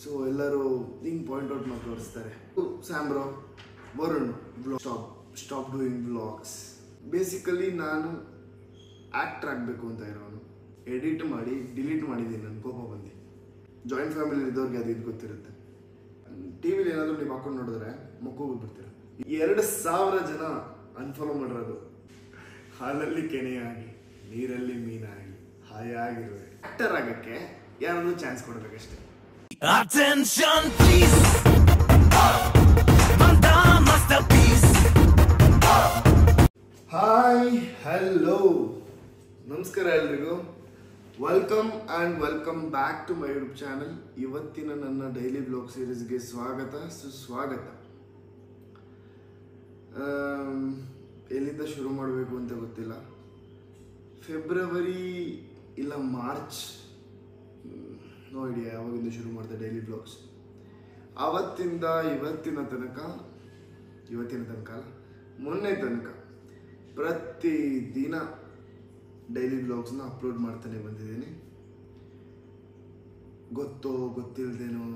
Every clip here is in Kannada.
ಸೊ ಎಲ್ಲರೂ ಹಿಂಗೆ ಪಾಯಿಂಟ್ ಔಟ್ ಮಾಡಿ ತೋರಿಸ್ತಾರೆ. ಸ್ಯಾಮ್ರೋ Varun stop doing vlogs. Basically ನಾನು ಆ್ಯಕ್ಟರ್ ಆಗಬೇಕು ಅಂತ ಇರೋನು. ಎಡಿಟ್ ಮಾಡಿ ಡಿಲೀಟ್ ಮಾಡಿದ್ದೀನಿ, ನನ್ನ ಕೋಪ ಬಂದು. ಜಾಯಿಂಟ್ ಫ್ಯಾಮಿಲಿ ಇದ್ದವ್ರಿಗೆ ಅದು ಇದು ಗೊತ್ತಿರುತ್ತೆ. ಟಿ ವಿಲಿ ಏನಾದರೂ ನೀವು ಹಾಕೊಂಡು ನೋಡಿದ್ರೆ ಮಕ್ಕೋಗ್ಬಿಡ್ತೀರ. 2,000 ಜನ ಅನ್ಫಾಲೋ ಮಾಡಿರೋದು. ಹಾಲಲ್ಲಿ ಕೆನೆಯಾಗಿ ನೀರಲ್ಲಿ ಮೀನಾಗಿ ಹಾಯಾಗಿರುವೆ. ಆಕ್ಟರ್ ಆಗಕ್ಕೆ ಯಾರಾದ್ರೂ ಚಾನ್ಸ್ ಕೊಡಬೇಕಷ್ಟೇ. Attention please, Manda masterpiece. Hi hello ನಮಸ್ಕಾರ ಎಲ್ರಿಗೂ. Welcome back to my YouTube channel. ಇವತ್ತಿನ ನನ್ನ ಡೈಲಿ ಬ್ಲಾಗ್ ಸೀರೀಸ್ಗೆ ಸುಸ್ವಾಗತ. ಎಲ್ಲಿಂದ ಶುರು ಮಾಡಬೇಕು ಅಂತ ಗೊತ್ತಿಲ್ಲ. ಫೆಬ್ರವರಿ ಇಲ್ಲ ಮಾರ್ಚ್, ನೋ ಐಡಿಯಾ ಯಾವಾಗಿಂದ ಶುರು ಮಾಡಿದೆ ಡೈಲಿ ಬ್ಲಾಗ್ಸ್. ಆವತ್ತಿಂದ ಇವತ್ತಿನ ತನಕ ಮೊನ್ನೆ ತನಕ ಪ್ರತಿದಿನ ಡೈಲಿ ಬ್ಲಾಗ್ಸ್ನ ಅಪ್ಲೋಡ್ ಮಾಡ್ತಾನೆ ಬಂದಿದ್ದೀನಿ. ಗೊತ್ತೋ ಗೊತ್ತಿಲ್ಲದೇನೋ,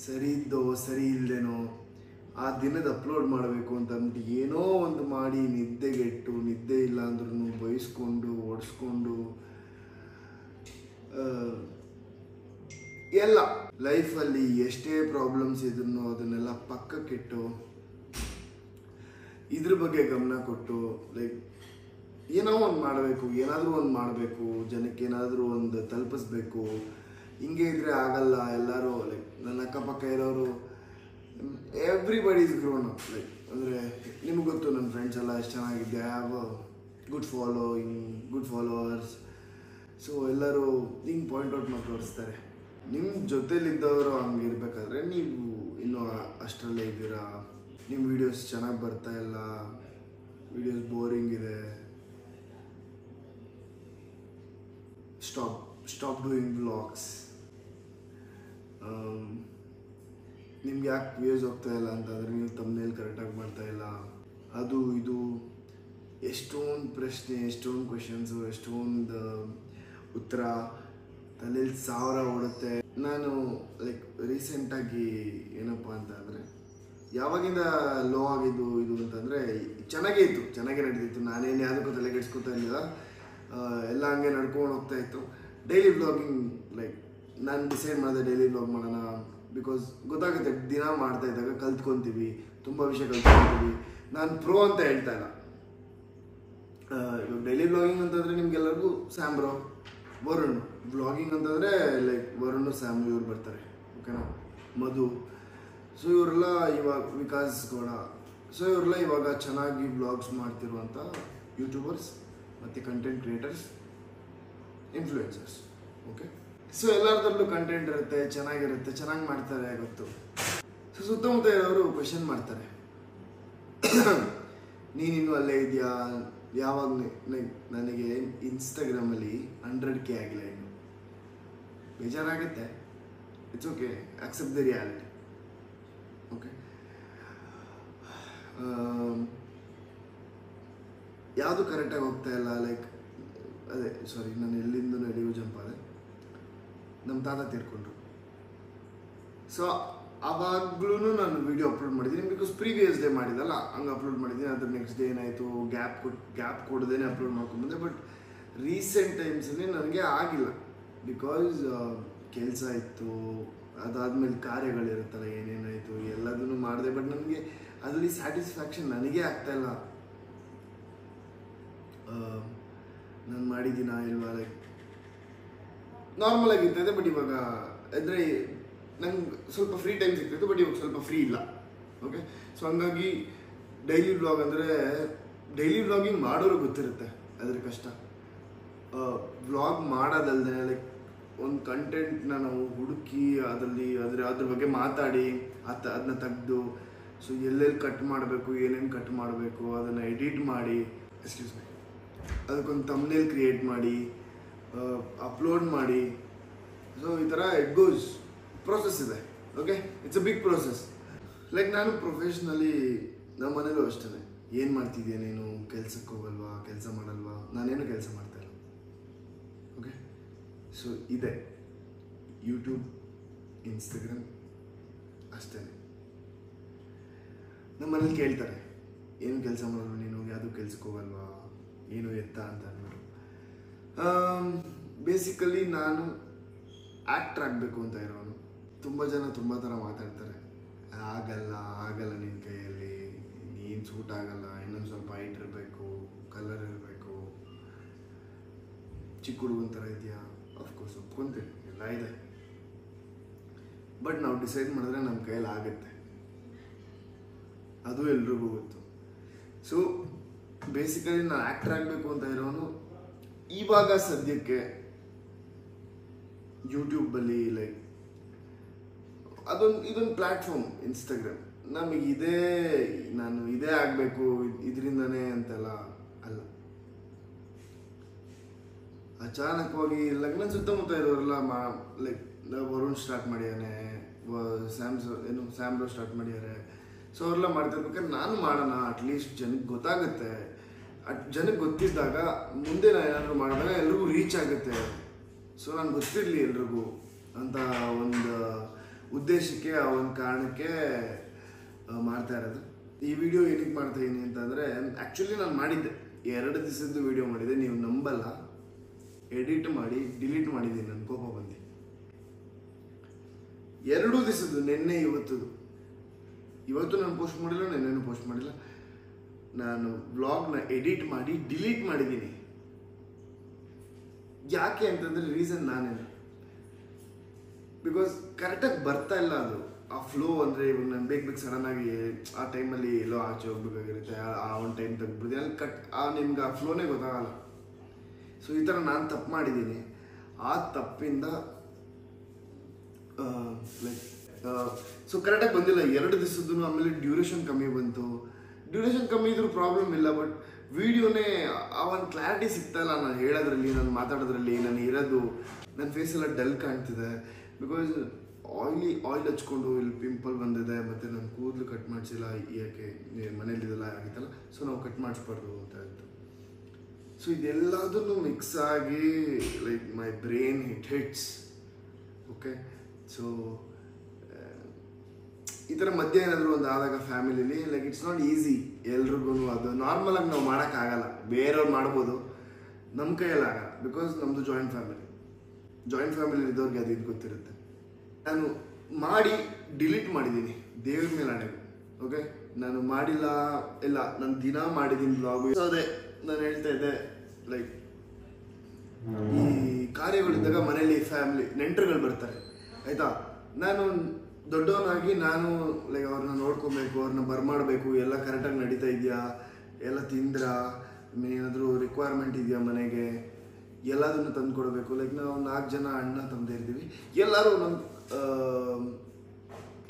ಸರಿ ಇದ್ದೋ ಸರಿ ಇಲ್ಲದೇನೋ ಆ ದಿನದ ಅಪ್ಲೋಡ್ ಮಾಡಬೇಕು ಅಂತ ಅಂದ್ಬಿಟ್ಟು ಏನೋ ಒಂದು ಮಾಡಿ ನಿದ್ದೆಗೆಟ್ಟು, ನಿದ್ದೆ ಇಲ್ಲ ಅಂದ್ರೂ ಬಯಸ್ಕೊಂಡು ಓಡಿಸ್ಕೊಂಡು ಎಲ್ಲ ಲೈಫಲ್ಲಿ ಎಷ್ಟೇ ಪ್ರಾಬ್ಲಮ್ಸ್ ಇದ್ರೂ ಅದನ್ನೆಲ್ಲ ಪಕ್ಕಕ್ಕಿಟ್ಟು ಇದ್ರ ಬಗ್ಗೆ ಗಮನ ಕೊಟ್ಟು ಲೈಕ್ ಏನೋ ಒಂದು ಮಾಡಬೇಕು, ಏನಾದರೂ ಒಂದು ಮಾಡಬೇಕು, ಜನಕ್ಕೆ ಏನಾದರೂ ಒಂದು ತಲುಪಿಸ್ಬೇಕು. ಹಿಂಗೆ ಇದ್ರೆ ಆಗಲ್ಲ. ಎಲ್ಲರೂ ಲೈಕ್ ನನ್ನ ಅಕ್ಕಪಕ್ಕ ಇರೋರು everybody is grown up. Like ಅಂದರೆ ನಿಮ್ಗೆ ಗೊತ್ತು, ನನ್ನ ಫ್ರೆಂಡ್ಸ್ ಎಲ್ಲ ಎಷ್ಟು ಚೆನ್ನಾಗಿದೆ. I have good followers. So ಎಲ್ಲರೂ ಹಿಂಗೆ ಪಾಯಿಂಟ್ ಔಟ್ ಮಾಡಿ ತೋರಿಸ್ತಾರೆ. ನಿಮ್ಮ ಜೊತೆಲಿದ್ದವರು ಹಂಗೆ ಇರಬೇಕಾದ್ರೆ ನೀವು ಇನ್ನೂ ಅಷ್ಟರಲ್ಲೇ ಇದ್ದೀರಾ, ನಿಮ್ಮ ವೀಡಿಯೋಸ್ ಚೆನ್ನಾಗಿ ಬರ್ತಾ ಇಲ್ಲ, ವೀಡಿಯೋಸ್ ಬೋರಿಂಗ್ ಇದೆ, ಸ್ಟಾಪ್ ಡೂಯಿಂಗ್ ವ್ಲಾಗ್ಸ್, ನಿಮ್ಗೆ ಯಾಕೆ ವ್ಯೂಸ್ ಹೋಗ್ತಾ ಇಲ್ಲ ಅಂತಂದರೆ ನೀವು ತಮ್ಮನೇಲಿ ಕರೆಕ್ಟಾಗಿ ಮಾಡ್ತಾ ಇಲ್ಲ, ಅದು ಇದು ಎಷ್ಟೊಂದು ಪ್ರಶ್ನೆ, ಎಷ್ಟೊಂದು ಕ್ವೆಶನ್ಸು, ಎಷ್ಟೊಂದು ಉತ್ತರ ತಲೆಯಲ್ಲಿ 1000 ಓಡುತ್ತೆ. ನಾನು ಲೈಕ್ ರೀಸೆಂಟಾಗಿ ಏನಪ್ಪ ಅಂತ ಅಂದರೆ, ಯಾವಾಗಿಂದ ಲೋ ಆಗಿದ್ದು ಇದು ಅಂತಂದರೆ ಚೆನ್ನಾಗೇ ನಡೀತಿತ್ತು. ನಾನೇನು ಯಾವುದಕ್ಕೂ ತಲೆ ಕೆಡಿಸ್ಕೊತಾ ಇರಲಿಲ್ಲ, ಎಲ್ಲ ಹಂಗೆ ನಡ್ಕೊಂಡು ಹೋಗ್ತಾ ಇತ್ತು. ಡೈಲಿ ಬ್ಲಾಗಿಂಗ್ ಲೈಕ್ ನಾನು ಡಿಸೈಡ್ ಮಾಡಿದೆ ಡೈಲಿ ಬ್ಲಾಗ್ ಮಾಡೋಣ. ಬಿಕಾಸ್ ಗೊತ್ತಾಗುತ್ತೆ, ದಿನ ಮಾಡ್ತಾ ಇದ್ದಾಗ ಕಲ್ತ್ಕೊತೀವಿ, ತುಂಬ ವಿಷಯ ಕಲ್ತ್ಕೊತೀವಿ. ನಾನು ಪ್ರೋ ಅಂತ ಹೇಳ್ತಾ ಇಲ್ಲ. ಇವಾಗ ಡೈಲಿ ಬ್ಲಾಗಿಂಗ್ ಅಂತಂದರೆ ನಿಮ್ಗೆಲ್ಲರಿಗೂ ಸ್ಯಾಮ್ರೋ ವರುಣ್ ಬ್ಲಾಗಿಂಗ್ ಅಂತಂದರೆ ಲೈಕ್ ವರುಣ್ ಸ್ಯಾಮ್ ಇವ್ರು ಬರ್ತಾರೆ, ಓಕೆನಾ, ಮಧು. ಸೊ ಇವರೆಲ್ಲ ಇವಾಗ ವಿಕಾಸ್ ಗೌಡ. ಸೊ ಇವರೆಲ್ಲ ಇವಾಗ ಚೆನ್ನಾಗಿ ಬ್ಲಾಗ್ಸ್ ಮಾಡ್ತಿರುವಂಥ ಯೂಟ್ಯೂಬರ್ಸ್ ಮತ್ತು content creators, influencers. Okay, so ಎಲ್ಲರದ್ರಲ್ಲೂ ಕಂಟೆಂಟ್ ಇರುತ್ತೆ, ಚೆನ್ನಾಗಿರುತ್ತೆ, ಚೆನ್ನಾಗಿ ಮಾಡ್ತಾರೆ ಗೊತ್ತು. ಸೊ ಸುತ್ತಮುತ್ತ ಇರೋರು ಕ್ವೆಶನ್ ಮಾಡ್ತಾರೆ, ನೀನಿನ್ನೂ ಅಲ್ಲೇ ಇದೆಯಾ, ಯಾವಾಗ ನನಗೆ ಇನ್ಸ್ಟಾಗ್ರಾಮಲ್ಲಿ 100K ಆಗಿಲ್ಲ, ಇನ್ನು ಬೇಜಾರಾಗುತ್ತೆ. It's okay, accept the reality. Okay, ಯಾವುದು ಕರೆಕ್ಟಾಗಿ ಹೋಗ್ತಾ ಇಲ್ಲ. ಲೈಕ್ ಅದೇ ಸಾರಿ, ನಾನು ಎಲ್ಲಿಯೂ ಜಂಪ್ ಆದೆ. ನಮ್ಮ ತಾತ ತೀರ್ಕೊಂಡ್ರು. ಸೊ ಆವಾಗ್ಲೂ ನಾನು ವಿಡಿಯೋ ಅಪ್ಲೋಡ್ ಮಾಡಿದ್ದೀನಿ. ಬಿಕಾಸ್ ಪ್ರೀವಿಯಸ್ ಡೇ ಮಾಡಿದಲ್ಲ, ಹಂಗೆ ಅಪ್ಲೋಡ್ ಮಾಡಿದ್ದೀನಿ. ಅದ್ರ ನೆಕ್ಸ್ಟ್ ಡೇ ಏನಾಯಿತು, ಗ್ಯಾಪ್ ಕೊಡದೇನೆ ಅಪ್ಲೋಡ್ ಮಾಡ್ಕೊಂಡ್ಬಂದೆ. ಬಟ್ ರೀಸೆಂಟ್ ಟೈಮ್ಸಲ್ಲಿ ನನಗೆ ಆಗಿಲ್ಲ. ಬಿಕಾಸ್ ಕೆಲಸ ಇತ್ತು, ಅದಾದಮೇಲೆ ಕಾರ್ಯಗಳಿರುತ್ತಲ್ಲ, ಏನೇನಾಯಿತು ಎಲ್ಲದನ್ನು ಮಾಡಿದೆ. ಬಟ್ ನನಗೆ ಅದರಲ್ಲಿ ಸ್ಯಾಟಿಸ್ಫ್ಯಾಕ್ಷನ್ ನನಗೇ ಆಗ್ತಾಯಿಲ್ಲ. ನಾನು ಮಾಡಿದ್ದೀನಾ ಇಲ್ವಾ, ಲೈಕ್ ನಾರ್ಮಲ್ ಆಗಿರ್ತದೆ. ಬಟ್ ಇವಾಗ ಅಂದರೆ ನಂಗೆ ಸ್ವಲ್ಪ ಫ್ರೀ ಟೈಮ್ ಸಿಗ್ತಿತ್ತು, ಬಟ್ ಇವಾಗ ಸ್ವಲ್ಪ ಫ್ರೀ ಇಲ್ಲ. ಓಕೆ, ಸೊ ಹಂಗಾಗಿ ಡೈಲಿ ಬ್ಲಾಗ್ ಅಂದರೆ ಡೈಲಿ ಬ್ಲಾಗಿಂಗ್ ಮಾಡೋರು ಗೊತ್ತಿರುತ್ತೆ ಅದ್ರ ಕಷ್ಟ. ಬ್ಲಾಗ್ ಮಾಡೋದಲ್ದೇ ಲೈಕ್ ಒಂದು ಕಂಟೆಂಟ್ನ ನಾವು ಹುಡುಕಿ ಅದ್ರ ಬಗ್ಗೆ ಮಾತಾಡಿ ಅದನ್ನ ತೆಗೆದು, ಸೊ ಎಲ್ಲೆಲ್ಲಿ ಕಟ್ ಮಾಡಬೇಕು, ಏನೇನು ಕಟ್ ಮಾಡಬೇಕು, ಅದನ್ನು ಎಡಿಟ್ ಮಾಡಿ, ಅದಕ್ಕೊಂದು ಥಂಬ್ನೇಲ್ ಕ್ರಿಯೇಟ್ ಮಾಡಿ, ಅಪ್ಲೋಡ್ ಮಾಡಿ. ಸೊ ಈ ಥರ ಇಟ್ ಗೋಸ್, ಪ್ರೋಸೆಸ್ ಇದೆ. Okay, it's a big process. Like ನಾನು ಪ್ರೊಫೆಷ್ನಲಿ ನಮ್ಮ ಮನೇಲೂ ಅಷ್ಟೇ, ಏನು ಮಾಡ್ತಿದ್ಯಾ ನೀನು, ಕೆಲ್ಸಕ್ಕೆ ಹೋಗಲ್ವಾ, ಕೆಲಸ ಮಾಡಲ್ವಾ? ನಾನೇನು ಕೆಲಸ ಮಾಡ್ತಾಯಿಲ್ಲ. ಓಕೆ, ಸೊ ಇದೆ ಯೂಟ್ಯೂಬ್ ಇನ್ಸ್ಟಾಗ್ರಾಮ್ ಅಷ್ಟೇ. ನಮ್ಮ ಮನೇಲಿ ಕೇಳ್ತಾರೆ, ಏನು ಕೆಲಸ ಮಾಡೋದು ನೀನು, ಯಾವುದೂ ಕೆಲ್ಸಕ್ಕೆ ಹೋಗಲ್ವಾ, ಏನು ಎತ್ತ ಅಂತ ಅಂದ್ಬಿಟ್ಟು. ಬೇಸಿಕಲಿ ನಾನು ಆ್ಯಕ್ಟ್ರ್ ಆಗಬೇಕು ಅಂತ ಇರೋನು. ತುಂಬ ಜನ ತುಂಬ ಥರ ಮಾತಾಡ್ತಾರೆ, ಆಗಲ್ಲ ನಿನ್ನ ಕೈಯಲ್ಲಿ, ನೀನು ಸೂಟ್ ಆಗಲ್ಲ, ಇನ್ನೊಂದು ಸ್ವಲ್ಪ ಹೈಟ್ ಇರಬೇಕು, ಕಲರ್ ಇರಬೇಕು, ಚಿಕ್ಕ ಹುಡುಗನ ಥರ ಇದೆಯಾ. ಅಫ್ಕೋರ್ಸ್ ಒಪ್ಕೊತೀನಿ, ಎಲ್ಲ ಇದೆ. ಬಟ್ ನಾವು ಡಿಸೈಡ್ ಮಾಡಿದ್ರೆ ನಮ್ಮ ಕೈಯಲ್ಲಿ ಆಗುತ್ತೆ, ಅದು ಎಲ್ರಿಗೂ ಗೊತ್ತು. ಸೊ ಬೇಸಿಕಲಿ ನಾನು ಆ್ಯಕ್ಟರ್ ಆಗಬೇಕು ಅಂತ ಇರೋನು. ಇವಾಗ ಸದ್ಯಕ್ಕೆ ಯೂಟ್ಯೂಬಲ್ಲಿ ಲೈಕ್ ಇದೊಂದು ಪ್ಲ್ಯಾಟ್ಫಾರ್ಮ್ ಇನ್ಸ್ಟಾಗ್ರಾಮ್, ನಮಗಿದೆ, ನಾನು ಇದೇ ಆಗಬೇಕು ಇದರಿಂದನೇ ಅಂತೆಲ್ಲ ಅಲ್ಲ. ಅಚಾನಕವಾಗಿ ಲಗ್ನ ಸುತ್ತಮುತ್ತ ಇರೋರೆಲ್ಲ ಲೈಕ್ ವರುಣ್ ಸ್ಟಾರ್ಟ್ ಮಾಡ್ಯಾನೆ, ಸ್ಯಾಮ್ರೋ ಸ್ಟಾರ್ಟ್ ಮಾಡ್ಯಾರೆ. ಸೊ ಅವರೆಲ್ಲ ಮಾಡ್ತಿರ್ಬೇಕಾದ್ರೆ ನಾನು ಮಾಡೋಣ, ಅಟ್ಲೀಸ್ಟ್ ಜನಕ್ಕೆ ಗೊತ್ತಾಗುತ್ತೆ. ಜನಕ್ಕೆ ಗೊತ್ತಿದ್ದಾಗ ಮುಂದೆ ನಾನು ಏನಾದರೂ ಮಾಡಿದಾಗ ಎಲ್ರಿಗೂ ರೀಚ್ ಆಗುತ್ತೆ. ಸೊ ನಾನು ಗೊತ್ತಿರಲಿ ಎಲ್ರಿಗೂ ಅಂತ ಒಂದು ಉದ್ದೇಶಕ್ಕೆ, ಆ ಒಂದು ಕಾರಣಕ್ಕೆ ಮಾಡ್ತಾ ಇರೋದು. ಈ ವಿಡಿಯೋ ಏನಕ್ಕೆ ಮಾಡ್ತಾ ಇದ್ದೀನಿ ಅಂತಂದರೆ, ಆ್ಯಕ್ಚುಲಿ ನಾನು ಮಾಡಿದ್ದೆ 2 ದಿವಸದ್ದು ವಿಡಿಯೋ ಮಾಡಿದ್ದೆ, ನೀವು ನಂಬಲ್ಲ. ಎಡಿಟ್ ಮಾಡಿ ಡಿಲೀಟ್ ಮಾಡಿದ್ದೀನಿ, ನನ್ನ ಕೋಪ ಬಂದು. 2 ದಿವಸದ್ದು, ನಿನ್ನೆ ಇವತ್ತು ನಾನು ಪೋಸ್ಟ್ ಮಾಡಿಲ್ಲ, ನಿನ್ನೆನೂ ಪೋಸ್ಟ್ ಮಾಡಿಲ್ಲ. ನಾನು ವ್ಲಾಗ್ನ ಎಡಿಟ್ ಮಾಡಿ ಡಿಲೀಟ್ ಮಾಡಿದ್ದೀನಿ. ಯಾಕೆ ಅಂತಂದರೆ ರೀಸನ್ ನಾನೇನು, ಬಿಕಾಸ್ ಕರೆಕ್ಟಾಗಿ ಬರ್ತಾ ಇಲ್ಲ ಅದು, ಆ ಫ್ಲೋ. ಅಂದರೆ ಇವಾಗ ನಾನು ಬೇಕು ಸಡನ್ನಾಗಿ ಆ ಟೈಮಲ್ಲಿ ಎಲ್ಲೋ ಆಚೆ ಹೋಗ್ಬೇಕಾಗಿರುತ್ತೆ, ಆ ಒಂದು ಟೈಮ್ ತೆಗ್ಬಿಡ್ತೀನಿ, ಅಲ್ಲಿ ನಿಮ್ಗೆ ಆ ಫ್ಲೋನೇ ಗೊತ್ತಾಗಲ್ಲ. ಸೊ ಈ ಥರ ನಾನು ತಪ್ಪು ಮಾಡಿದ್ದೀನಿ. ಆ ತಪ್ಪಿಂದ ಲೈಕ್ ಸೊ ಕರೆಕ್ಟಾಗಿ ಬಂದಿಲ್ಲ 2 ದಿವಸದ್ದು. ಆಮೇಲೆ ಡ್ಯೂರೇಷನ್ ಕಮ್ಮಿ ಬಂತು. ಡ್ಯೂರೇಷನ್ ಕಮ್ಮಿ ಇದ್ರೂ ಪ್ರಾಬ್ಲಮ್ ಇಲ್ಲ, ಬಟ್ ವಿಡಿಯೋನೇ ಆ ಒಂದು ಕ್ಲಾರಿಟಿ ಸಿಗ್ತಾಯಿಲ್ಲ. ನಾನು ಹೇಳೋದ್ರಲ್ಲಿ, ನಾನು ಮಾತಾಡೋದ್ರಲ್ಲಿ, ನಾನು ಇರೋದು, ನನ್ನ ಫೇಸೆಲ್ಲ ಡಲ್ ಕಾಣ್ತಿದೆ. ಬಿಕಾಸ್ ಆಯಿಲ್ ಹಚ್ಕೊಂಡು ಇಲ್ಲಿ ಪಿಂಪಲ್ ಬಂದಿದೆ, ಮತ್ತು ನನ್ನ ಕೂದಲು ಕಟ್ ಮಾಡಿಸಿಲ್ಲ. ಯಾಕೆ ಮನೇಲಿ ಇದೆಲ್ಲ ಆಗಿತ್ತಲ್ಲ, ಸೊ ನಾವು ಕಟ್ ಮಾಡಿಸ್ಬಾರ್ದು ಅಂತ ಇತ್ತು. ಸೊ ಇದೆಲ್ಲದನ್ನು ಮಿಕ್ಸ್ ಆಗಿ like my brain hits. Okay, so ಈ ಥರ ಮಧ್ಯೆ ಏನಾದರೂ ಒಂದು ಆದಾಗ ಫ್ಯಾಮಿಲಿಲಿ ಲೈಕ್ ಇಟ್ಸ್ ನಾಟ್ ಈಸಿ ಎಲ್ರಿಗೂ. ಅದು ನಾರ್ಮಲಾಗಿ ನಾವು ಮಾಡೋಕ್ಕಾಗಲ್ಲ, ಬೇರೆಯವ್ರು ಮಾಡ್ಬೋದು, ನಮ್ಮ ಕೈಯಲ್ಲಿ ಆಗಲ್ಲ. ಬಿಕಾಸ್ ನಮ್ಮದು ಜಾಯಿಂಟ್ ಫ್ಯಾಮಿಲಿ ಇದ್ದವ್ರಿಗೆ ಅದು ಇದು ಗೊತ್ತಿರುತ್ತೆ. ನಾನು ಮಾಡಿ ಡಿಲೀಟ್ ಮಾಡಿದ್ದೀನಿ, ದೇವ್ರ ಮೇಲೆ ಆಣೆಗೂ. ಓಕೆ, ನಾನು ಮಾಡಿಲ್ಲ ಇಲ್ಲ, ನಾನು ದಿನ ಮಾಡಿದ್ದೀನಿ ಬ್ಲಾಗು. ಸೊ ಅದೇ ನಾನು ಹೇಳ್ತಾ ಇದ್ದೆ, ಲೈಕ್ ಈ ಕಾರ್ಯಗಳಿದ್ದಾಗ ಮನೇಲಿ ಫ್ಯಾಮಿಲಿ ನೆಂಟರುಗಳು ಬರ್ತಾರೆ, ಆಯಿತಾ. ನಾನು ದೊಡ್ಡವನಾಗಿ ನಾನು ಲೈಕ್ ಅವ್ರನ್ನ ನೋಡ್ಕೊಬೇಕು, ಅವ್ರನ್ನ ಬರಮಾಡಬೇಕು, ಎಲ್ಲ ಕರೆಕ್ಟಾಗಿ ನಡೀತಾ ಇದೆಯಾ, ಎಲ್ಲ ತಿಂದ್ರಾ, ಏನಾದರೂ ರಿಕ್ವೈರ್ಮೆಂಟ್ ಇದೆಯಾ ಮನೆಗೆ, ಎಲ್ಲದನ್ನು ತಂದು ಕೊಡಬೇಕು. ಲೈಕ್ ನಾವು 4 ಜನ ಅಣ್ಣ ತಂದೆ ಇರ್ತೀವಿ, ಎಲ್ಲರೂ ನಮ್ಮ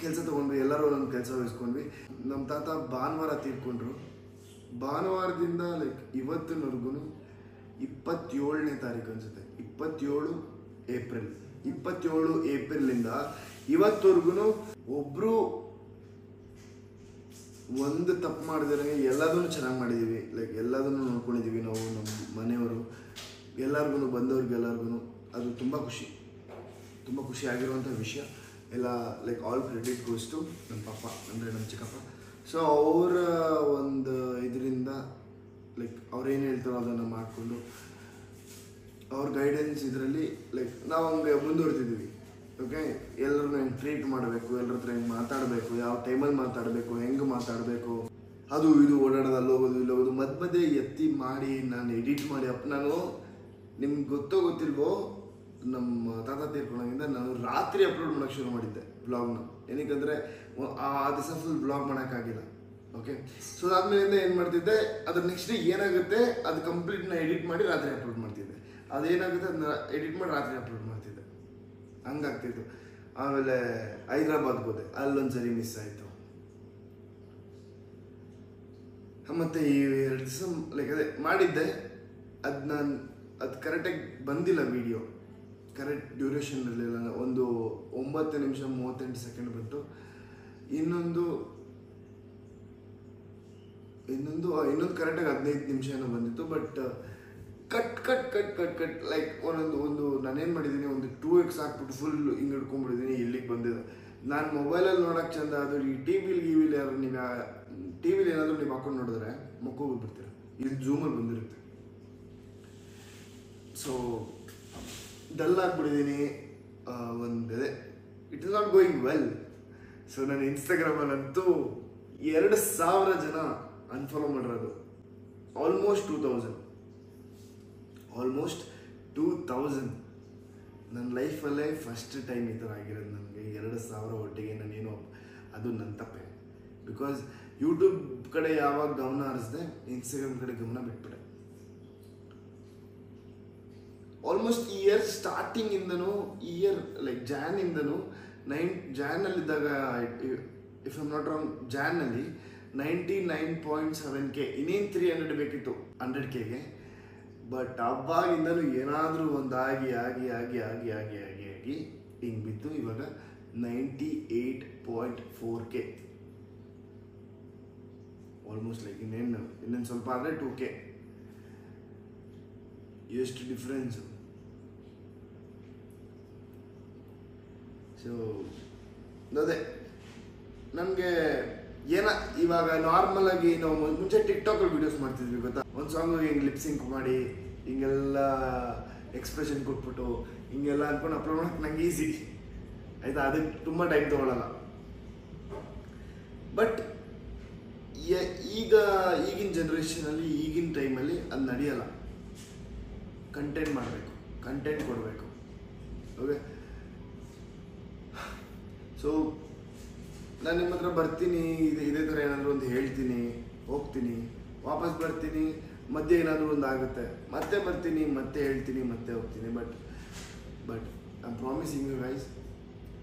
ಕೆಲಸ ತೊಗೊಂಡ್ವಿ, ಎಲ್ಲರೂ ನಮ್ಮ ಕೆಲಸ ವಹಿಸ್ಕೊಂಡ್ವಿ. ನಮ್ಮ ತಾತ ಭಾನುವಾರ ತೀರ್ಕೊಂಡ್ರು. ಭಾನುವಾರದಿಂದ ಲೈಕ್ ಇವತ್ತಿನವರೆಗೂ 27ನೇ ತಾರೀಕು ಅನಿಸುತ್ತೆ, 27 ಏಪ್ರಿಲಿಂದ ಇವತ್ತವರೆಗೂ ಒಬ್ಬರು ಒಂದು ತಪ್ಪು ಮಾಡಿದ್ರೆ ಎಲ್ಲದನ್ನು ಚೆನ್ನಾಗಿ ಮಾಡಿದ್ದೀವಿ. ಲೈಕ್ ಎಲ್ಲದನ್ನು ನೋಡ್ಕೊಂಡಿದ್ದೀವಿ ನಾವು, ನಮ್ಮ ಮನೆಯವರು ಎಲ್ಲರಿಗೂ, ಬಂದವ್ರಿಗೆಲ್ಲರಿಗೂ. ಅದು ತುಂಬ ಖುಷಿ ಆಗಿರುವಂಥ ವಿಷಯ ಎಲ್ಲ. Like all credit goes to ನಮ್ಮ ಪಾಪ, ಅಂದರೆ ನಮ್ಮ ಚಿಕ್ಕಪ್ಪ. ಸೊ ಅವರ ಒಂದು ಇದರಿಂದ ಲೈಕ್ ಅವ್ರೇನು ಹೇಳ್ತಾರೋ ಅದನ್ನು ಮಾಡಿಕೊಂಡು, ಅವ್ರ ಗೈಡೆನ್ಸ್ ಇದರಲ್ಲಿ ಲೈಕ್ ನಾವು ಹಂಗೆ ಮುಂದುವರ್ತಿದ್ದೀವಿ. ಓಕೆ, ಎಲ್ಲರೂ ಹೆಂಗೆ ಟ್ರೀಟ್ ಮಾಡಬೇಕು, ಎಲ್ಲರ ಹತ್ರ ಹೆಂಗೆ ಮಾತಾಡಬೇಕು, ಯಾವ ಟೈಮಲ್ಲಿ ಮಾತಾಡಬೇಕು, ಹೆಂಗೆ ಮಾತಾಡಬೇಕು, ಅದು ಇದು ಓಡಾಡೋದು, ಅಲ್ಲೋಗೋದು ಇಲ್ಲೋಗೋದು, ಮಧ್ಯೆ ಎತ್ತಿ ಮಾಡಿ ನಾನು ಎಡಿಟ್ ಮಾಡಿ ನಾನು ನಿಮ್ಗೆ ಗೊತ್ತಿಲ್ವೋ, ನಮ್ಮ ತಾತ ತೀರ್ಕೊಂಡಾಗಿಂದ ನಾನು ರಾತ್ರಿ ಅಪ್ಲೋಡ್ ಮಾಡೋಕ್ಕೆ ಶುರು ಮಾಡಿದ್ದೆ ಬ್ಲಾಗ್ನ. ಏನಕ್ಕಂದರೆ ಆ ದಿವಸ ಫುಲ್ ಬ್ಲಾಗ್ ಮಾಡೋಕ್ಕಾಗಿಲ್ಲ. ಓಕೆ, ಸೊ ಅದಾದ್ಮೇಲಿಂದ ಏನು ಮಾಡ್ತಿದ್ದೆ, ಅದ್ರ ನೆಕ್ಸ್ಟ್ ಡೇ ಏನಾಗುತ್ತೆ ಅದು ಕಂಪ್ಲೀಟ್ನ ಎಡಿಟ್ ಮಾಡಿ ರಾತ್ರಿ ಅಪ್ಲೋಡ್ ಮಾಡ್ತಿದ್ದೆ. ಅದೇನಾಗುತ್ತೆ ಅದನ್ನ ಎಡಿಟ್ ಮಾಡಿ ರಾತ್ರಿ ಅಪ್ಲೋಡ್ ಮಾಡ್ತಿದ್ದೆ, ಹಂಗಾಗ್ತಿತ್ತು. ಆಮೇಲೆ ಹೈದ್ರಾಬಾದ್ಗೆ ಹೋದೆ, ಅಲ್ಲೊಂದ್ಸರಿ ಮಿಸ್ ಆಯಿತು. ಮತ್ತು ಈ 2 ದಿವಸ ಲೈಕ್ ಅದೇ ಮಾಡಿದ್ದೆ, ಅದು ಕರೆಕ್ಟಾಗಿ ಬಂದಿಲ್ಲ ವಿಡಿಯೋ, ಕರೆಕ್ಟ್ ಡ್ಯೂರೇಷನ್ ಇರಲಿಲ್ಲ. ಒಂದು 9 ನಿಮಿಷ 38 ಸೆಕೆಂಡ್ ಬಂತು. ಇನ್ನೊಂದು ಕರೆಕ್ಟಾಗಿ 15 ನಿಮಿಷ ಏನೋ ಬಂದಿತ್ತು. ಬಟ್ ಕಟ್ ಲೈಕ್ ಒಂದು ನಾನೇನು ಮಾಡಿದ್ದೀನಿ, ಒಂದು 2x ಹಾಕ್ಬಿಟ್ಟು ಫುಲ್ ಹಿಂಗೆ ಹಿಡ್ಕೊಂಡ್ಬಿಟ್ಟಿದ್ದೀನಿ, ಇಲ್ಲಿಗೆ ಬಂದಿದೆ. ನಾನು ಮೊಬೈಲಲ್ಲಿ ನೋಡೋಕೆ ಚಂದ, ಅದು ಈ ಟಿ ವಿಲಿ ಯಾರು ನೀವು ಟಿ ವಿಲಿ ಏನಾದರೂ ನೀವು ಹಾಕೊಂಡು ನೋಡಿದ್ರೆ ಮಕ್ಕೋಗ್ಬಿಡ್ತೀರ, ಇಲ್ಲಿ ಝೂಮಲ್ಲಿ ಬಂದಿರುತ್ತೆ. ಸೊ ಡಲ್ ಆಗಿಬಿಟ್ಟಿದ್ದೀನಿ. ಅದೇ it is not going well. So ನಾನು ಇನ್ಸ್ಟಾಗ್ರಾಮಲ್ಲಂತೂ 2,000 ಜನ ಅನ್ಫಾಲೋ ಮಾಡಿರೋದು. ಆಲ್ಮೋಸ್ಟ್ 2,000. ನನ್ನ ಲೈಫಲ್ಲೇ ಫಸ್ಟ್ ಟೈಮ್ ಈ ಥರ ಆಗಿರೋದು ನನಗೆ. 2,000 ಒಟ್ಟಿಗೆ ನಾನೇನು, ಅದು ನನ್ನ ತಪ್ಪೆ. ಬಿಕಾಸ್ ಯೂಟ್ಯೂಬ್ ಕಡೆ ಯಾವಾಗ ಗಮನ ಹರಿಸಿದೆ, ಇನ್ಸ್ಟಾಗ್ರಾಮ್ ಕಡೆ ಗಮನ ಬಿಟ್ಬಿಟ್ಟೆ. ಆಲ್ಮೋಸ್ಟ್ ಈ ಇಯರ್ ಸ್ಟಾರ್ಟಿಂಗಿಂದನೂ, ಈ ಇಯರ್ ಲೈಕ್ ಜಾನಿಂದನೂ ಜಾನಲ್ಲಿದ್ದಾಗ, ಇಫ್ ಐಮ್ ನಾಟ್ ರಾಂಗ್, ಜಾನಲ್ಲಿ 99.7K, ಇನ್ನೇನು 300 ಬೇಕಿತ್ತು 100Kಗೆ. ಬಟ್ ಅವಾಗಿಂದಲೂ ಏನಾದರೂ ಒಂದಾಗಿ ಆಗಿ ಆಗಿ ಆಗಿ ಆಗಿ ಆಗಿ ಆಗಿ ಹಿಂಗೆ ಬಿದ್ದು ಇವಾಗ 98.4K. ಆಲ್ಮೋಸ್ಟ್ ಲೈಕ್ ಇನ್ನೇನು ಸ್ವಲ್ಪ ಆದರೆ 2K. ಎಷ್ಟು ಡಿಫ್ರೆನ್ಸು. ಸೊ ಅದೇ ನನಗೆ ಇವಾಗ ನಾರ್ಮಲ್ ಆಗಿ ನಾವು ಮುಂಚೆ ಟಿಕ್ಟಾಕಲ್ಲಿ ವೀಡಿಯೋಸ್ ಮಾಡ್ತಿದ್ವಿ ಗೊತ್ತಾ, ಒಂದು ಸಾಂಗಿಗೆ ಹಿಂಗೆ ಲಿಪ್ಸಿಂಕ್ ಮಾಡಿ ಹಿಂಗೆಲ್ಲ ಎಕ್ಸ್ಪ್ರೆಷನ್ ಕೊಟ್ಬಿಟ್ಟು ಹಿಂಗೆಲ್ಲ ಅಂದ್ಕೊಂಡು ಅಪ್ಲೋಡ್ ಮಾಡೋಕೆ ನಂಗೆ ಈಸಿ ಆಯಿತಾ, ಅದಕ್ಕೆ ತುಂಬ ಟೈಮ್ ತೊಗೊಳ್ಳಲ್ಲ. ಬಟ್ ಈಗಿನ ಜನ್ರೇಷನಲ್ಲಿ, ಈಗಿನ ಟೈಮಲ್ಲಿ ಅದು ನಡೆಯಲ್ಲ. ಕಂಟೆಂಟ್ ಮಾಡಬೇಕು, ಕಂಟೆಂಟ್ ಕೊಡಬೇಕು. ಓಕೆ, ಸೊ ನಾನು ನಿಮ್ಮ ಹತ್ರ ಬರ್ತೀನಿ, ಇದೇ ಥರ ಏನಾದರೂ ಒಂದು ಹೇಳ್ತೀನಿ, ಹೋಗ್ತೀನಿ, ವಾಪಸ್ ಬರ್ತೀನಿ, ಮಧ್ಯೆ ಏನಾದರೂ ಒಂದು ಆಗುತ್ತೆ, ಮತ್ತೆ ಬರ್ತೀನಿ, ಮತ್ತೆ ಹೇಳ್ತೀನಿ, ಮತ್ತೆ ಹೋಗ್ತೀನಿ. But I am promising you guys,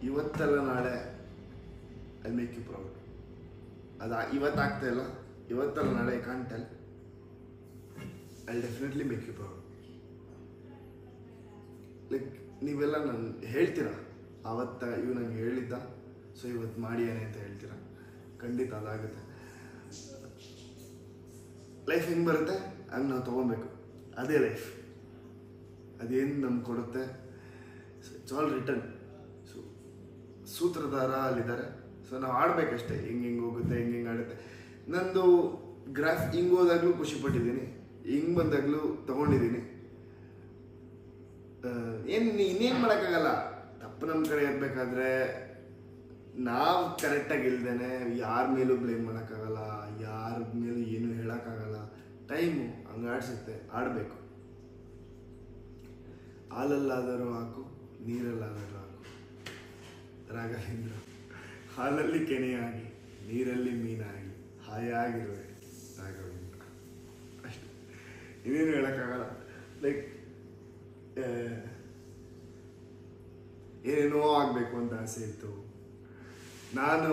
ಇವತ್ತಲ್ಲ ನಾಳೆ ಐ ಮೇಕ್ ಯು ಪ್ರೌಡ್. ಅದು ಇವತ್ತಾಗ್ತಾ ಇಲ್ಲ, ಇವತ್ತಲ್ಲ ನಾಳೆ I can't tell, I definitely make you proud. Like ನೀವೆಲ್ಲ ನಾನು ಹೇಳ್ತೀರಾ, ಇವು ನಂಗೆ ಹೇಳಿದ್ದ, ಸೊ ಇವತ್ತು ಮಾಡಿ ಏನೇ ಅಂತ ಹೇಳ್ತೀರಾ, ಖಂಡಿತ ಅದಾಗುತ್ತೆ. ಲೈಫ್ ಹೆಂಗೆ ಬರುತ್ತೆ ಹಂಗೆ ನಾವು ತೊಗೊಬೇಕು, ಅದೇ ಲೈಫ್. ಅದೇನು ನಮ್ಗೆ ಕೊಡುತ್ತೆ, ಇಟ್ಸ್ ಆಲ್ ರಿಟರ್ನ್. ಸೊ ಸೂತ್ರಧಾರ ಅಲ್ಲಿದ್ದಾರೆ. ಸೊ ನಾವು ಆಡಬೇಕಷ್ಟೇ, ಹಿಂಗೆ ಹೋಗುತ್ತೆ, ಹಿಂಗೆ ಆಡುತ್ತೆ. ನಂದು ಗ್ರಾಫ್ ಹಿಂಗೆ ಹೋದಾಗಲೂ ಖುಷಿ ಪಟ್ಟಿದ್ದೀನಿ, ಹಿಂಗೆ ಬಂದಾಗಲೂ ತೊಗೊಂಡಿದ್ದೀನಿ. ಇನ್ನೇನು ಮಾಡೋಕ್ಕಾಗಲ್ಲ. ತಪ್ಪು ನಮ್ಮ ಕಡೆ ಇರಬೇಕಾದ್ರೆ ನಾವು ಕರೆಕ್ಟಾಗಿ ಇಲ್ದೇನೆ ಯಾರ ಮೇಲೂ ಬ್ಲೇಮ್ ಮಾಡೋಕ್ಕಾಗಲ್ಲ, ಯಾರ ಮೇಲೂ ಏನೂ ಹೇಳೋಕ್ಕಾಗಲ್ಲ. ಟೈಮು ಹಂಗೆ ಆಡಿಸುತ್ತೆ, ಆಡಬೇಕು. ಹಾಲಲ್ಲಾದರೂ ಹಾಕು, ನೀರಲ್ಲಾದರೂ ಹಾಕು. ರಾಘವೇಂದ್ರ. ಹಾಲಲ್ಲಿ ಕೆನೆಯಾಗಿ, ನೀರಲ್ಲಿ ಮೀನಾಗಿ, ಹಾಯಾಗಿರುವೆ ರಾಘವೇಂದ್ರ. ಅಷ್ಟೇ, ಇನ್ನೇನು ಹೇಳೋಕ್ಕಾಗಲ್ಲ. ಲೈಕ್ ಏನೇನೋ ಆಗಬೇಕು ಅಂತ ಆಸೆ ಇತ್ತು. ನಾನು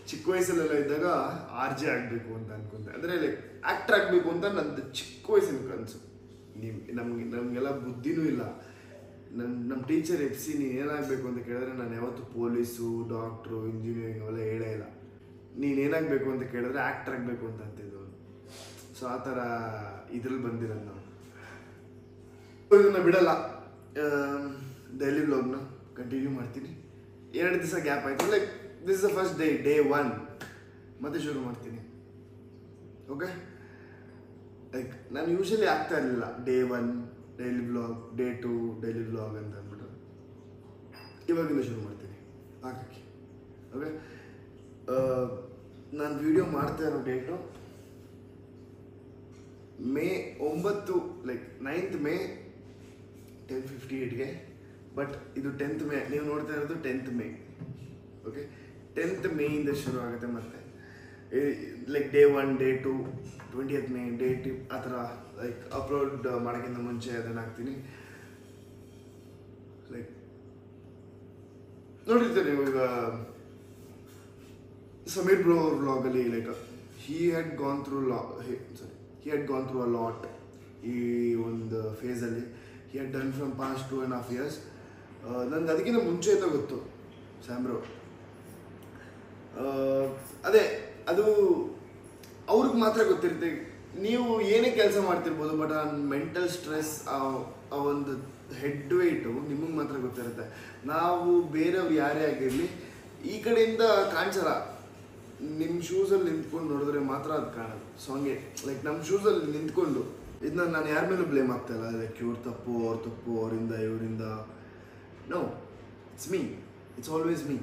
ಚಿಕ್ಕ ವಯಸ್ಸಲ್ಲೆಲ್ಲ ಇದ್ದಾಗ RJ ಆಗಬೇಕು ಅಂತ ಅನ್ಕೊಂಡೆ. ಅಂದರೆ ಲೈಕ್ ಆ್ಯಕ್ಟರ್ ಆಗಬೇಕು ಅಂತ ನಂದು ಚಿಕ್ಕ ವಯಸ್ಸಿನ ಕನಸು. ನಮಗೆಲ್ಲ ಬುದ್ಧಿನೂ ಇಲ್ಲ. ನಮ್ಮ ಟೀಚರ್ FC ನೀನು ಏನಾಗಬೇಕು ಅಂತ ಕೇಳಿದ್ರೆ ನಾನು ಯಾವತ್ತೂ ಪೊಲೀಸು, ಡಾಕ್ಟ್ರು, ಇಂಜಿನಿಯರಿಂಗ್ ಅವೆಲ್ಲ ಹೇಳೇ ಇಲ್ಲ. ನೀನೇನಾಗಬೇಕು ಅಂತ ಕೇಳಿದ್ರೆ ಆ್ಯಕ್ಟರ್ ಆಗಬೇಕು ಅಂತ ಅಂತಿದ್ದು. ಸೊ ಆ ಥರ ಇದ್ರಲ್ಲಿ ಬಂದಿರೋದು ನಾವು. ಇದನ್ನು ಬಿಡಲ್ಲ, ಡೈಲಿ ವ್ಲಾಗ್ನ ಕಂಟಿನ್ಯೂ ಮಾಡ್ತೀನಿ. 2 ದಿವಸ ಗ್ಯಾಪ್ ಆಯಿತು. Like this is the first day 1 ಮತ್ತೆ ಶುರು ಮಾಡ್ತೀನಿ. ಓಕೆ, ಲೈಕ್ ನಾನು ಯೂಶಲಿ ಆಗ್ತಾ ಇರಲಿಲ್ಲ. Day 1 daily vlog, day 2 daily vlog ಅಂತ ಅಂದ್ಬಿಟ್ಟು ಇವಾಗಿಂದ ಶುರು ಮಾಡ್ತೀನಿ ಹಾಕಕ್ಕೆ. ಓಕೆ, ನಾನು ವಿಡಿಯೋ ಮಾಡ್ತಾ ಇರೋ date May 9, like 9th May 10:58ಗೆ. ಬಟ್ ಇದು 10th May, ನೀವು ನೋಡ್ತಾ ಇರೋದು 10th May. Okay, 10th May ಇಂದ ಶುರು ಆಗುತ್ತೆ. ಮತ್ತೆ like day 1 day 2 20th May day 2 ಆ ಥರ ಲೈಕ್ ಅಪ್ಲೋಡ್ ಮಾಡೋಕ್ಕಿಂತ ಮುಂಚೆ ಅದನ್ನು ಹಾಕ್ತೀನಿ. ಲೈಕ್ ನೋಡಿರ್ತೀರಿ ನೀವು ಈಗ ಸಮೀರ್ ಬ್ರೋ ಅವ್ರ ವ್ಲಾಗಲ್ಲಿ, like he had gone through a lot ಈ ಒಂದು ಫೇಸಲ್ಲಿ. he had done from past 2.5 years. ನನಗೆ ಅದಕ್ಕಿಂತ ಮುಂಚೆಯಿಂದ ಗೊತ್ತು ಸ್ಯಾಮ್ರೋ. ಅದೇ ಅದು ಅವ್ರಿಗೆ ಮಾತ್ರ ಗೊತ್ತಿರುತ್ತೆ. ನೀವು ಏನೇ ಕೆಲಸ ಮಾಡ್ತಿರ್ಬೋದು, ಬಟ್ ಆ ಮೆಂಟಲ್ ಸ್ಟ್ರೆಸ್, ಆ ಒಂದು ಹೆಡ್ ವೇಟು ನಿಮಗೆ ಮಾತ್ರ ಗೊತ್ತಿರುತ್ತೆ. ನಾವು ಬೇರೆಯವ್ರು ಯಾರೇ ಆಗಿರಲಿ ಈ ಕಡೆಯಿಂದ ಕಾಣಿಸಲ್ಲ, ನಿಮ್ಮ ಶೂಸಲ್ಲಿ ನಿಂತ್ಕೊಂಡು ನೋಡಿದ್ರೆ ಮಾತ್ರ ಅದು ಕಾಣೋದು. ಸೊ ಹಂಗೆ ಲೈಕ್ ನಮ್ಮ ಶೂಸಲ್ಲಿ ನಿಂತ್ಕೊಂಡು ಇದನ್ನ ನಾನು ಯಾರ ಮೇಲೂ ಬ್ಲೇಮ್ ಆಗ್ತಾಯಿಲ್ಲ, ಲೈಕ್ ಇವ್ರ ತಪ್ಪು ಅವ್ರ ತಪ್ಪು, ಅವರಿಂದ ಇವರಿಂದ. No, it's me, it's always me.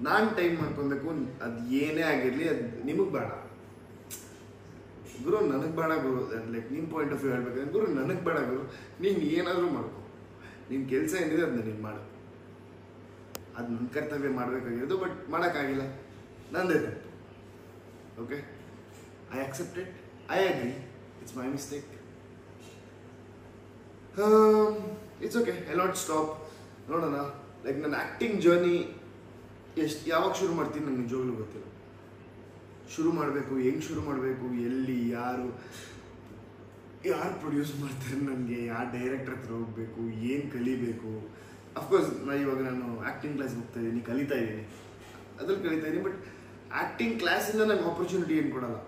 ನಾನು ಟೈಮ್ ಮಾಡ್ಕೊಬೇಕು, ಅದು ಏನೇ ಆಗಿರಲಿ ಅದು ನಿಮಗೆ ಬೇಡ ಗುರು, ನನಗೆ ಬೇಡ ಗುರು. ಲೈಕ್ ನಿಮ್ಮ ಪಾಯಿಂಟ್ ಆಫ್ ವ್ಯೂ ಹೇಳ್ಬೇಕಂದ್ರೆ, ಗುರು ನನಗೆ ಬೇಡ ಗುರು, ನೀನು ಏನಾದರೂ ಮಾಡ್ಕೊ, ನಿನ್ನ ಕೆಲಸ ಏನಿದೆ ಅದನ್ನ ನೀನು ಮಾಡು. ಅದು ನನ್ನ ಕರ್ತವ್ಯ ಮಾಡಬೇಕಾಗಿರೋದು, ಬಟ್ ಮಾಡೋಕ್ಕಾಗಿಲ್ಲ, ನಂದೇ ತಪ್ಪು. Okay, I accept it, I agree, it's my mistake. It's okay, I not stop. ನೋಡೋಣ, ಲೈಕ್ ನನ್ನ ಆ್ಯಕ್ಟಿಂಗ್ ಜರ್ನಿ ಯಾವಾಗ ಶುರು ಮಾಡ್ತೀನಿ ನನಗೆ ನಿಜವಾಗ್ಲೂ ಗೊತ್ತಿಲ್ಲ. ಶುರು ಮಾಡಬೇಕು, ಹೆಂಗೆ ಶುರು ಮಾಡಬೇಕು, ಎಲ್ಲಿ, ಯಾರು ಪ್ರೊಡ್ಯೂಸ್ ಮಾಡ್ತಾರೆ, ನನಗೆ ಯಾವ ಡೈರೆಕ್ಟರ್ ಹತ್ರ ಹೋಗಬೇಕು, ಏನು ಕಲಿಬೇಕು. ಅಫ್ಕೋರ್ಸ್ ಇವಾಗ ನಾನು ಆ್ಯಕ್ಟಿಂಗ್ ಕ್ಲಾಸ್ ಹೋಗ್ತಾ ಇದ್ದೀನಿ, ಕಲಿತಾ ಇದ್ದೀನಿ, ಅದ್ರಲ್ಲಿ ಕಲಿತಾ ಇದ್ದೀನಿ. ಬಟ್ ಆ್ಯಕ್ಟಿಂಗ್ ಕ್ಲಾಸಿಂದ ನನಗೆ ಆಪರ್ಚುನಿಟಿ ಏನು ಕೊಡಲ್ಲ.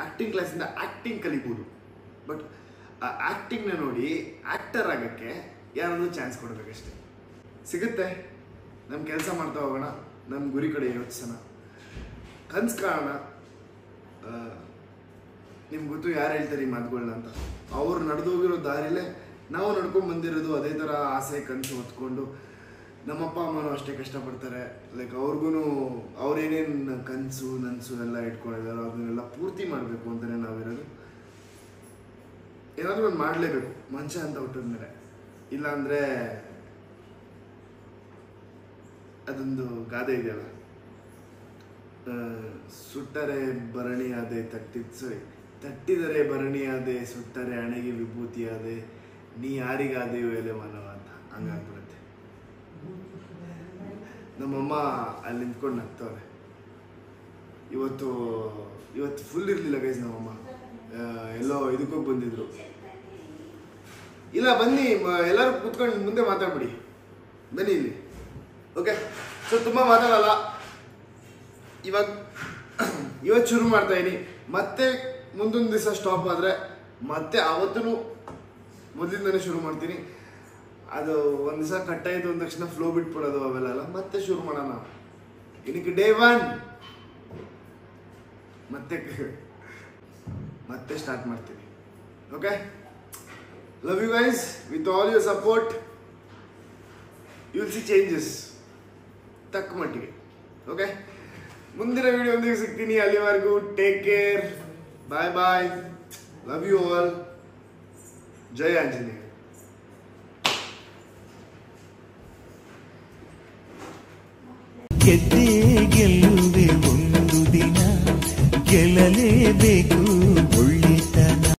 ಆ್ಯಕ್ಟಿಂಗ್ ಕ್ಲಾಸಿಂದ ಆ್ಯಕ್ಟಿಂಗ್ ಕಲಿಬೋದು, ಬಟ್ ಆ ಆ್ಯಕ್ಟಿಂಗ್ನ ನೋಡಿ ಆ್ಯಕ್ಟರ್ ಆಗೋಕ್ಕೆ ಯಾರಾದರೂ ಚಾನ್ಸ್ ಕೊಡಬೇಕಷ್ಟೆ. ಸಿಗುತ್ತೆ, ನಮ್ಮ ಕೆಲಸ ಮಾಡ್ತಾ ಹೋಗೋಣ, ನಮ್ಮ ಗುರಿ ಕಡೆ ಯೋಚಿಸೋಣ, ಕನ್ಸು ಕಾಣೋಣ. ನಿಮ್ಗೆ ಗೊತ್ತು ಯಾರು ಹೇಳ್ತಾರೆ ಈ ಮಾತುಗಳನ್ನ ಅಂತ. ಅವ್ರು ನಡೆದೋಗಿರೋ ದಾರಿಲೇ ನಾವು ನಡ್ಕೊಂಡು ಬಂದಿರೋದು. ಅದೇ ಥರ ಆಸೆ ಕನಸು ಹೊತ್ಕೊಂಡು ನಮ್ಮಪ್ಪ ಅಮ್ಮನೂ ಅಷ್ಟೇ ಕಷ್ಟಪಡ್ತಾರೆ. ಲೈಕ್ ಅವ್ರಿಗೂ ಅವ್ರೇನೇನು ಕನಸು ನನಸು ಎಲ್ಲ ಇಟ್ಕೊಂಡಿದ್ದಾರೋ ಅದನ್ನೆಲ್ಲ ಪೂರ್ತಿ ಮಾಡಬೇಕು ಅಂತಲೇ ನಾವಿರೋದು. ಏನಾದರೂ ಒಂದು ಮಾಡಲೇಬೇಕು ಮನುಷ್ಯ ಅಂತ ಹುಟ್ಟಿದ್ಮೇಲೆ. ಇಲ್ಲಾಂದರೆ ಅದೊಂದು ಗಾದೆ ಇದೆಯಲ್ಲ, ಸುಟ್ಟರೆ ಭರಣಿ ಆದೆ, ತಟ್ಟಿದರೆ ಭರಣಿ ಆದೆ, ಸುಟ್ಟರೆ ಹಣೆಗೆ ವಿಭೂತಿ ಆದೆ, ನೀ ಯಾರಿಗಾದೆಯೋ ಎಲೆ ಮಾನವ ಅಂತ. ಹಂಗಾಗ್ಬಿಡುತ್ತೆ. ನಮ್ಮಮ್ಮ ಅಲ್ಲಿ ನಿಂತ್ಕೊಂಡು ನಗ್ತವ್ರೆ. ಇವತ್ತು ಫುಲ್ ಇರಲಿಲ್ಲ ಗೈಸ್. ನಮ್ಮಮ್ಮ ಎಲ್ಲೋ ಇದಕ್ಕೋಗಿ ಬಂದಿದ್ರು. ಇಲ್ಲ ಬನ್ನಿ, ಎಲ್ಲರೂ ಕೂತ್ಕೊಂಡು ಮುಂದೆ ಮಾತಾಡ್ಬಿಡಿ, ಬನ್ನಿ ಇಲ್ಲಿ. ಓಕೆ, ಸೊ ತುಂಬ ಮಾತಾಡಲ್ಲ ಇವತ್ತು ಶುರು ಮಾಡ್ತಾ ಇದೀನಿ. ಮತ್ತೆ ಮುಂದೊಂದು ದಿವಸ ಸ್ಟಾಪ್ ಆದರೆ ಮತ್ತೆ ಆವತ್ತೂ ಮೊದಲಿಂದನೇ ಶುರು ಮಾಡ್ತೀನಿ. ಅದು ಒಂದು ದಿವಸ ಕಟ್ಟಾಯಿತು ಅಂದ ತಕ್ಷಣ ಫ್ಲೋ ಬಿಟ್ಬಿಡೋದು ಅವೆಲ್ಲ ಮತ್ತೆ ಶುರು ಮಾಡೋಣ. ಇದಕ್ಕೆ ಡೇ 1 ಮತ್ತೆ ಸ್ಟಾರ್ಟ್ ಮಾಡ್ತೀನಿ. Okay, love you guys. With all your support you will see changes ತಕ್ಕ ಮಟ್ಟಿಗೆ. ಓಕೆ, ಮುಂದಿನ ವಿಡಿಯೋದೊಂದಿಗೆ ಸಿಗ್ತೀನಿ. ಅಲ್ಲಿವರೆಗೂ take care, bye bye, love you all, ಜೈ ಆಂಜನೇಯ. ಗೆದ್ದೇ ಗೆಲ್ಲುವೆ ಒಂದು ದಿನ, ಗೆಲ್ಲಲೇಬೇಕು